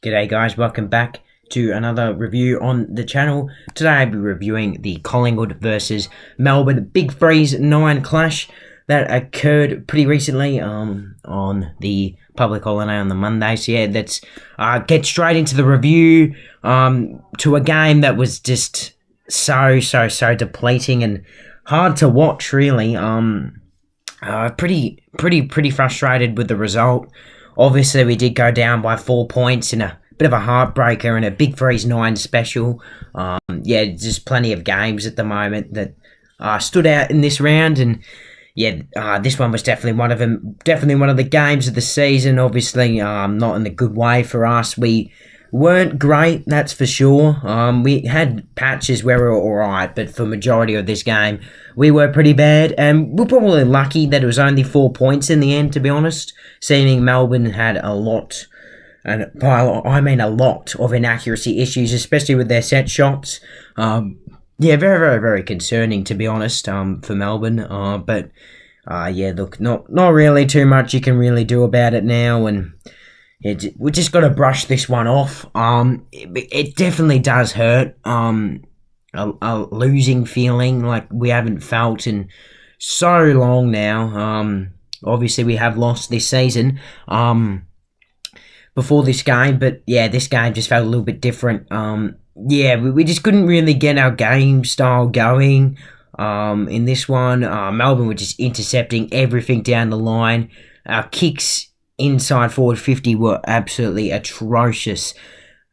G'day guys, welcome back to another review on the channel. Today I'll be reviewing the Collingwood versus Melbourne Big Freeze 9 clash that occurred pretty recently on the public holiday on the Monday. So yeah, let's get straight into the review to a game that was just so depleting and hard to watch really. Pretty frustrated with the result. Obviously, we did go down by 4 points in a bit of a heartbreaker and a Big Freeze 9 special. Yeah, just plenty of games at the moment that stood out in this round. And yeah, this one was definitely one of them. Definitely one of the games of the season. Obviously, not in a good way for us. We weren't great, that's for sure. We had patches where we were alright, but for majority of this game, we were pretty bad. And we're probably lucky that it was only 4 points in the end, to be honest. Seeming Melbourne had a lot, and by a lot, I mean a lot of inaccuracy issues, especially with their set shots. Yeah, very concerning, to be honest, for Melbourne. But yeah, look, not really too much you can really do about it now, and yeah, we just got to brush this one off. It definitely does hurt. A losing feeling like we haven't felt in so long now. Obviously, we have lost this season before this game, but yeah, this game just felt a little bit different. Yeah, we just couldn't really get our game style going in this one. Melbourne were just intercepting everything down the line. Our kicks inside forward 50 were absolutely atrocious.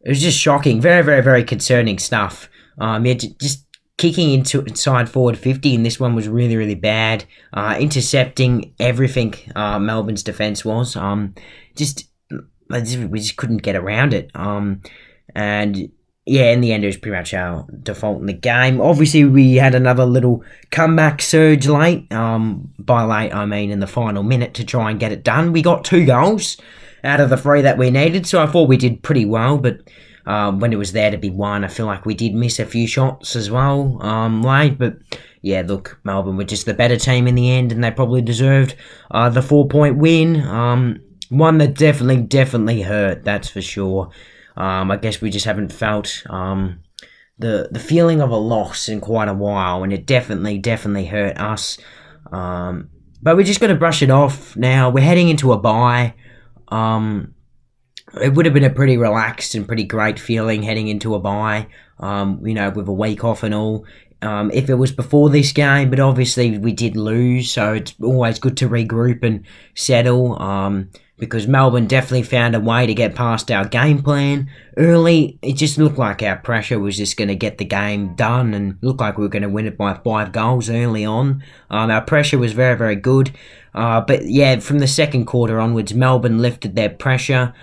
It was just shocking. Very concerning stuff. Yeah, just kicking into inside forward 50 in this one was really bad. Intercepting everything Melbourne's defence was. We just couldn't get around it. And yeah, in the end, it was pretty much our default in the game. Obviously, we had another little comeback surge late. By late, I mean in the final minute to try and get it done. We got 2 goals out of the 3 that we needed, so I thought we did pretty well. But when it was there to be 1, I feel like we did miss a few shots as well late. But yeah, look, Melbourne were just the better team in the end, and they probably deserved the 4-point win. One that definitely hurt, that's for sure. I guess we just haven't felt the feeling of a loss in quite a while, and it definitely hurt us. But we just got to brush it off now. We're heading into a bye. It would have been a pretty relaxed and pretty great feeling heading into a bye, you know, with a week off and all. If it was before this game, but obviously we did lose, so it's always good to regroup and settle. Because Melbourne definitely found a way to get past our game plan early. It just looked like our pressure was just going to get the game done and looked like we were going to win it by 5 goals early on. Our pressure was very good. But yeah, from the second quarter onwards, Melbourne lifted their pressure,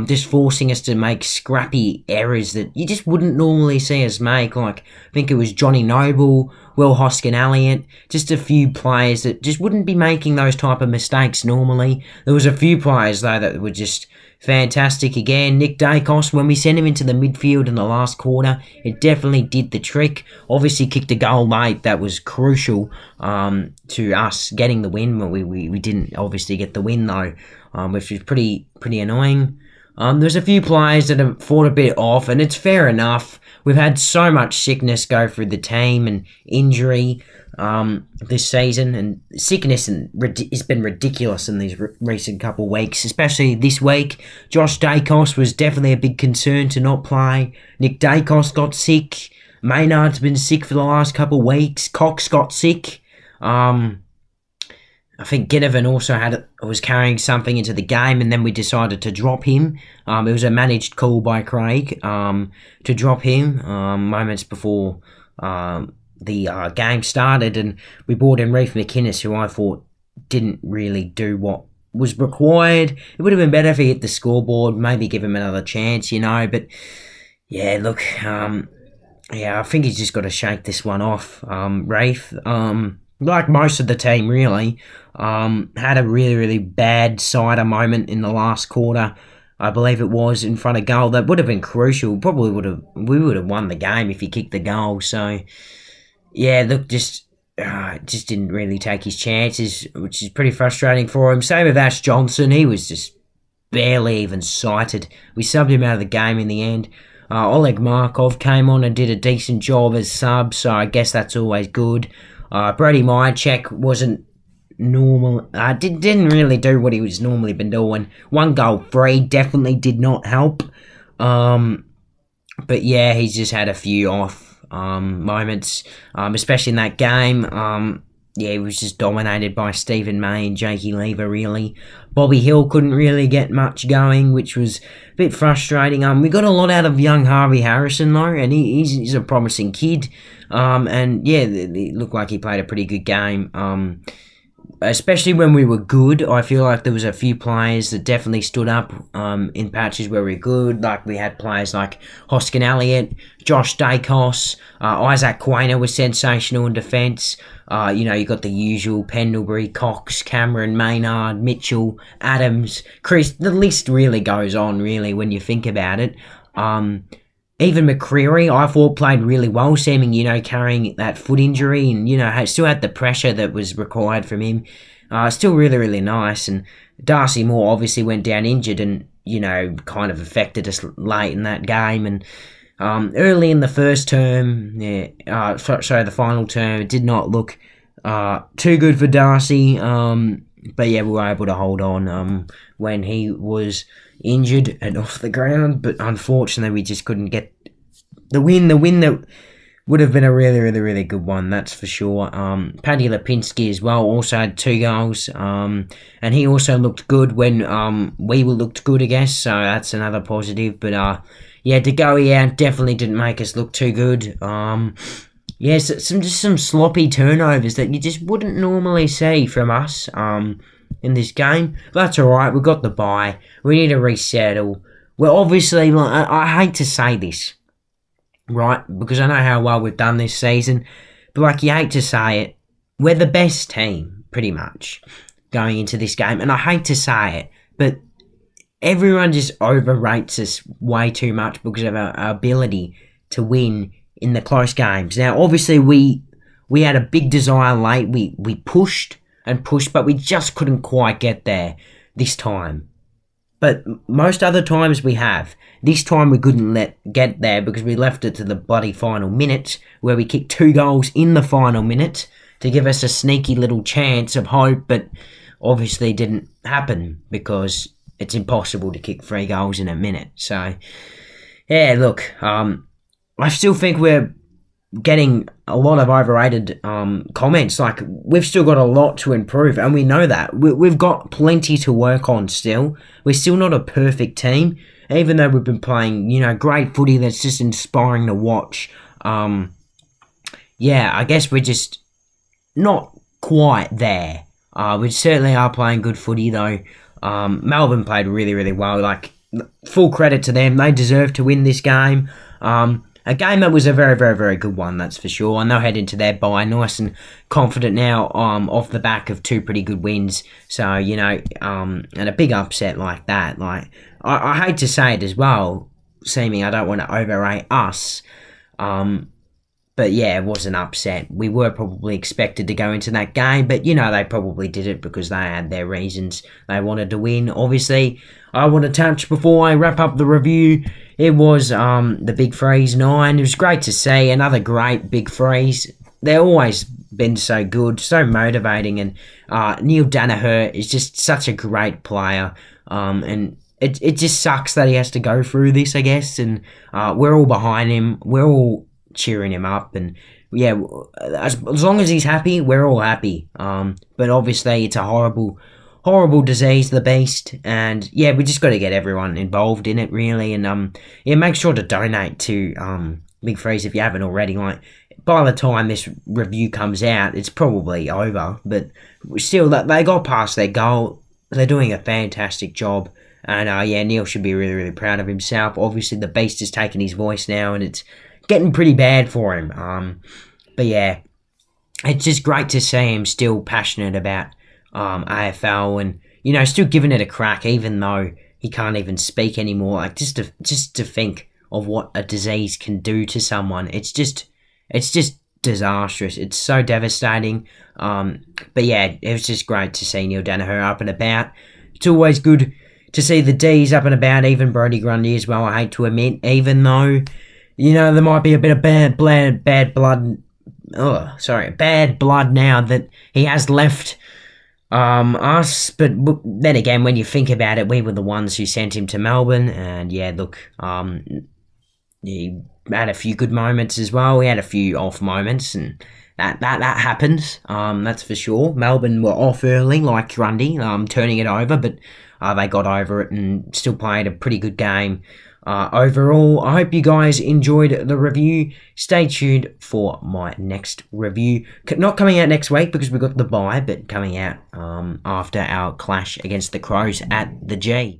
just forcing us to make scrappy errors that you just wouldn't normally see us make. Like, I think it was Johnny Noble, Will Hoskin-Elliott, just a few players that just wouldn't be making those type of mistakes normally. There was a few players, though, that were just fantastic again. Nick Dacos, when we sent him into the midfield in the last quarter, it definitely did the trick. Obviously kicked a goal late that was crucial to us getting the win. We didn't obviously get the win though, which was pretty annoying. There's a few players that have fought a bit off, and it's fair enough. We've had so much sickness go through the team and injury this season, and sickness has been ridiculous in these recent couple of weeks, especially this week. Josh Dacos was definitely a big concern to not play. Nick Dacos got sick. Maynard's been sick for the last couple of weeks. Cox got sick. I think Ginnivan also was carrying something into the game, and then we decided to drop him. It was a managed call by Craig to drop him moments before the game started, and we brought in Reef McInnes, who I thought didn't really do what was required. It would have been better if he hit the scoreboard, maybe give him another chance, you know. But yeah, look, yeah, I think he's just got to shake this one off. Reef, like most of the team, really, had a really bad cider moment in the last quarter. I believe it was in front of goal. That would have been crucial. We would have won the game if he kicked the goal. So yeah, look, just didn't really take his chances, which is pretty frustrating for him. Same with Ash Johnson. He was just barely even sighted. We subbed him out of the game in the end. Oleg Markov came on and did a decent job as sub, so I guess that's always good. Brody Myercheck wasn't normal. Didn't really do what he was normally been doing. 1 goal free definitely did not help. But yeah, he's just had a few off moments, especially in that game. Yeah, he was just dominated by Stephen May and Jakey Lever, really. Bobby Hill couldn't really get much going, which was a bit frustrating. We got a lot out of young Harvey Harrison, though, and he's a promising kid. And yeah, it looked like he played a pretty good game. Especially when we were good, I feel like there was a few players that definitely stood up in patches where we were good. Like we had players like Hoskin Elliott, Josh Dacos, Isaac Quainer was sensational in defence. You got the usual Pendlebury, Cox, Cameron, Maynard, Mitchell, Adams, Chris. The list really goes on, really, when you think about it. Even McCreary, I thought, played really well, seeming, carrying that foot injury and, still had the pressure that was required from him. Still really, really nice. And Darcy Moore obviously went down injured and, kind of affected us late in that game. And early in the first term, the final term, it did not look too good for Darcy. But yeah, we were able to hold on when he was injured and off the ground, but unfortunately we just couldn't get the win. The win that would have been a really, really, really good one, that's for sure. Paddy Lipinski as well also had 2 goals, and he also looked good when we looked good, I guess, so that's another positive. But yeah, De Goey out definitely didn't make us look too good. Some sloppy turnovers that you just wouldn't normally see from us in this game. But that's alright, we got the bye. We need to resettle. We're obviously, I hate to say this, right, because I know how well we've done this season, but you hate to say it, we're the best team, pretty much, going into this game. And I hate to say it, but everyone just overrates us way too much because of our ability to win in the close games. Now, obviously, we had a big desire late. We pushed and pushed, but we just couldn't quite get there this time. But most other times we have. This time we couldn't get there because we left it to the bloody final minute, where we kicked 2 goals in the final minute to give us a sneaky little chance of hope, but obviously didn't happen because it's impossible to kick 3 goals in a minute. So, yeah, look, I still think we're getting a lot of overrated comments. We've still got a lot to improve, and we know that. We've got plenty to work on still. We're still not a perfect team, even though we've been playing, great footy that's just inspiring to watch. Yeah, I guess we're just not quite there. We certainly are playing good footy, though. Melbourne played really, really well. Full credit to them. They deserve to win this game. A game that was a very, very, very good one, that's for sure. And they'll head into their bye nice and confident now off the back of 2 pretty good wins. So, and a big upset like that. I hate to say it as well, seeming I don't want to overrate us. But yeah, it was an upset. We were probably expected to go into that game, but they probably did it because they had their reasons. They wanted to win. Obviously, I want to touch before I wrap up the review. It was the Big Freeze 9. It was great to see. Another great Big Freeze. They've always been so good, so motivating, and Neil Danaher is just such a great player. And it just sucks that he has to go through this, I guess, and we're all behind him. We're all cheering him up, and yeah, as long as he's happy, we're all happy. But obviously it's a horrible disease, the beast, and yeah, we just got to get everyone involved in it, really. And yeah, make sure to donate to Big Freeze if you haven't already. By the time this review comes out, it's probably over, but still, they got past their goal. They're doing a fantastic job, and yeah, Neil should be really, really proud of himself. Obviously the beast has taken his voice now, and it's getting pretty bad for him. But yeah, it's just great to see him still passionate about AFL and still giving it a crack, even though he can't even speak anymore. Just to think of what a disease can do to someone, it's just disastrous. It's so devastating. But yeah, it was just great to see Neil Danaher up and about. It's always good to see the D's up and about, even Brodie Grundy as well, I hate to admit, even though, there might be a bit of bad blood now that he has left us, but then again, when you think about it, we were the ones who sent him to Melbourne, and yeah, look, he had a few good moments as well. He had a few off moments, and that happens. That's for sure. Melbourne were off early, like Grundy, turning it over, but they got over it and still played a pretty good game. Overall, I hope you guys enjoyed the review. Stay tuned for my next review. Not coming out next week because we got the bye, but coming out after our clash against the Crows at the G.